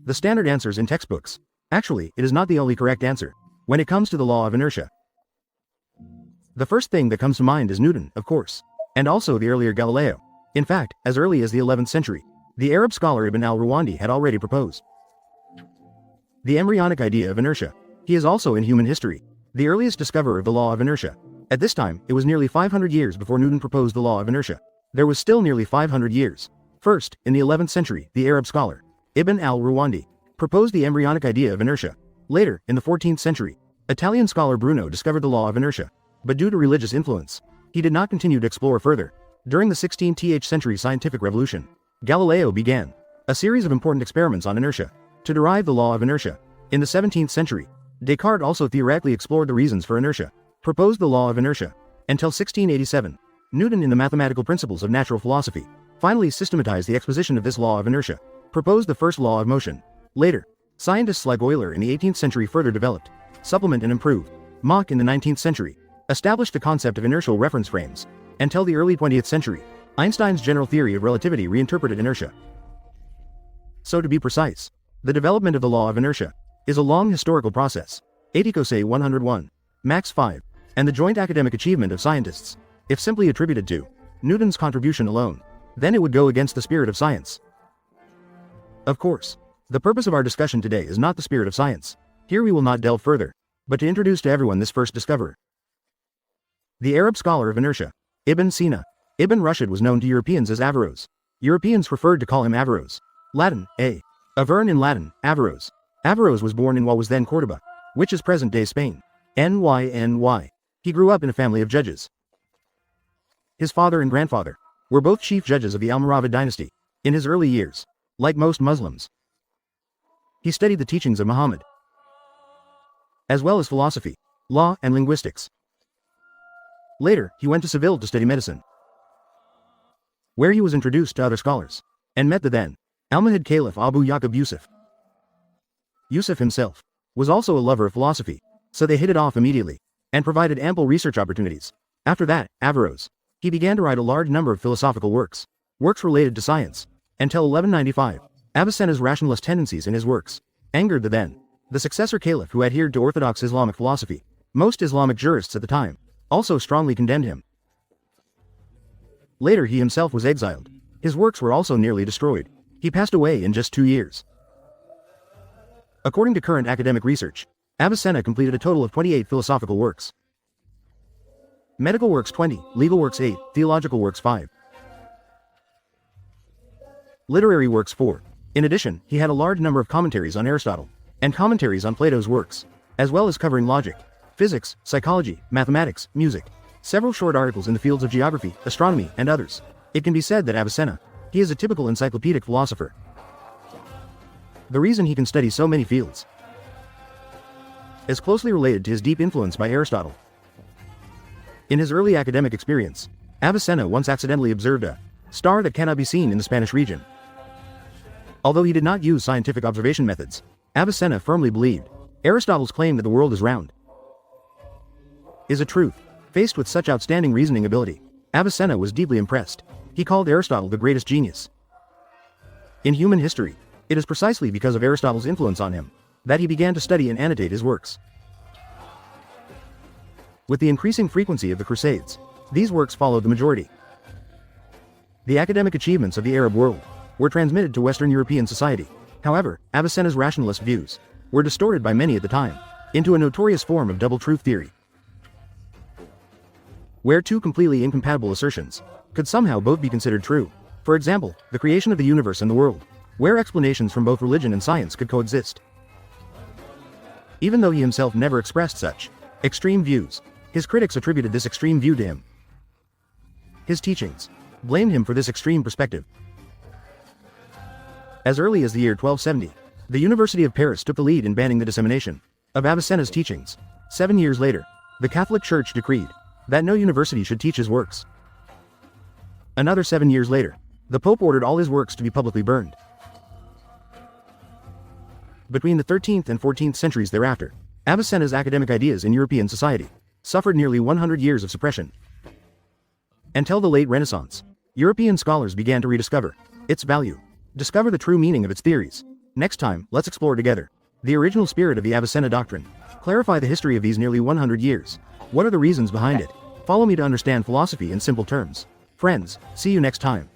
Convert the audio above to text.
the standard answers in textbooks. Actually, it is not the only correct answer when it comes to the law of inertia. The first thing that comes to mind is Newton, of course, and also the earlier Galileo. In fact, as early as the 11th century, the Arab scholar Ibn al-Rawandi had already proposed the embryonic idea of inertia. He is also in human history the earliest discoverer of the law of inertia. At this time, it was nearly 500 years before Newton proposed the law of inertia. There was still nearly 500 years. First, in the 11th century, the Arab scholar Ibn al-Rawandi proposed the embryonic idea of inertia. Later, in the 14th century, Italian scholar Bruno discovered the law of inertia, but due to religious influence, he did not continue to explore further. During the 16th century scientific revolution, Galileo began a series of important experiments on inertia to derive the law of inertia. In the 17th century, Descartes also theoretically explored the reasons for inertia, proposed the law of inertia. Until 1687, Newton in the mathematical principles of natural philosophy finally systematized the exposition of this law of inertia, proposed the first law of motion. Later, scientists like Euler in the 18th century further developed, supplement and improved. Mach in the 19th century established the concept of inertial reference frames. Until the early 20th century, Einstein's general theory of relativity reinterpreted inertia. So to be precise, the development of the law of inertia is a long historical process. Atikose 101, Max 5, and the joint academic achievement of scientists. If simply attributed to Newton's contribution alone, then it would go against the spirit of science. Of course, the purpose of our discussion today is not the spirit of science. Here we will not delve further, but to introduce to everyone this first discoverer. The Arab scholar of inertia, Ibn Sina. Ibn Rushd was known to Europeans as Averroes. Europeans preferred to call him Averroes. Latin, Avern in Latin, Averroes. Averroes was born in what was then Córdoba, which is present-day Spain. NY. He grew up in a family of judges. His father and grandfather were both chief judges of the Almoravid dynasty. In his early years, like most Muslims, he studied the teachings of Muhammad, as well as philosophy, law, and linguistics. Later, he went to Seville to study medicine, where he was introduced to other scholars, and met the then Almohad Caliph Abu Yaqub Yusuf. Yusuf himself was also a lover of philosophy, so they hit it off immediately, and provided ample research opportunities. After that, Averroes, he began to write a large number of philosophical works related to science. Until 1195, Avicenna's rationalist tendencies in his works angered the successor caliph who adhered to orthodox Islamic philosophy. Most Islamic jurists at the time also strongly condemned him. Later he himself was exiled. His works were also nearly destroyed. He passed away in just 2 years. According to current academic research, Avicenna completed a total of 28 philosophical works. Medical works 20, legal works 8, theological works 5, literary works 4. In addition, he had a large number of commentaries on Aristotle, and commentaries on Plato's works, as well as covering logic, physics, psychology, mathematics, music, several short articles in the fields of geography, astronomy, and others. It can be said that Avicenna, he is a typical encyclopedic philosopher. The reason he can study so many fields is closely related to his deep influence by Aristotle. In his early academic experience, Avicenna once accidentally observed a star that cannot be seen in the Spanish region. Although he did not use scientific observation methods, Avicenna firmly believed Aristotle's claim that the world is round is a truth. Faced with such outstanding reasoning ability, Avicenna was deeply impressed. He called Aristotle the greatest genius in human history. It is precisely because of Aristotle's influence on him that he began to study and annotate his works. With the increasing frequency of the Crusades, these works followed the majority. The academic achievements of the Arab world were transmitted to Western European society. However, Avicenna's rationalist views were distorted by many at the time into a notorious form of double truth theory, where two completely incompatible assertions could somehow both be considered true. For example, the creation of the universe and the world, where explanations from both religion and science could coexist. Even though he himself never expressed such extreme views, his critics attributed this extreme view to him. His teachings blamed him for this extreme perspective. As early as the year 1270, the University of Paris took the lead in banning the dissemination of Avicenna's teachings. 7 years later, the Catholic Church decreed that no university should teach his works. Another 7 years later, the Pope ordered all his works to be publicly burned. Between the 13th and 14th centuries thereafter, Avicenna's academic ideas in European society suffered nearly 100 years of suppression. Until the late Renaissance, European scholars began to rediscover its value, discover the true meaning of its theories, Next time, let's explore together the original spirit of the Avicenna doctrine. Clarify the history of these nearly 100 years. What are the reasons behind it? Follow me to understand philosophy in simple terms. Friends, see you next time.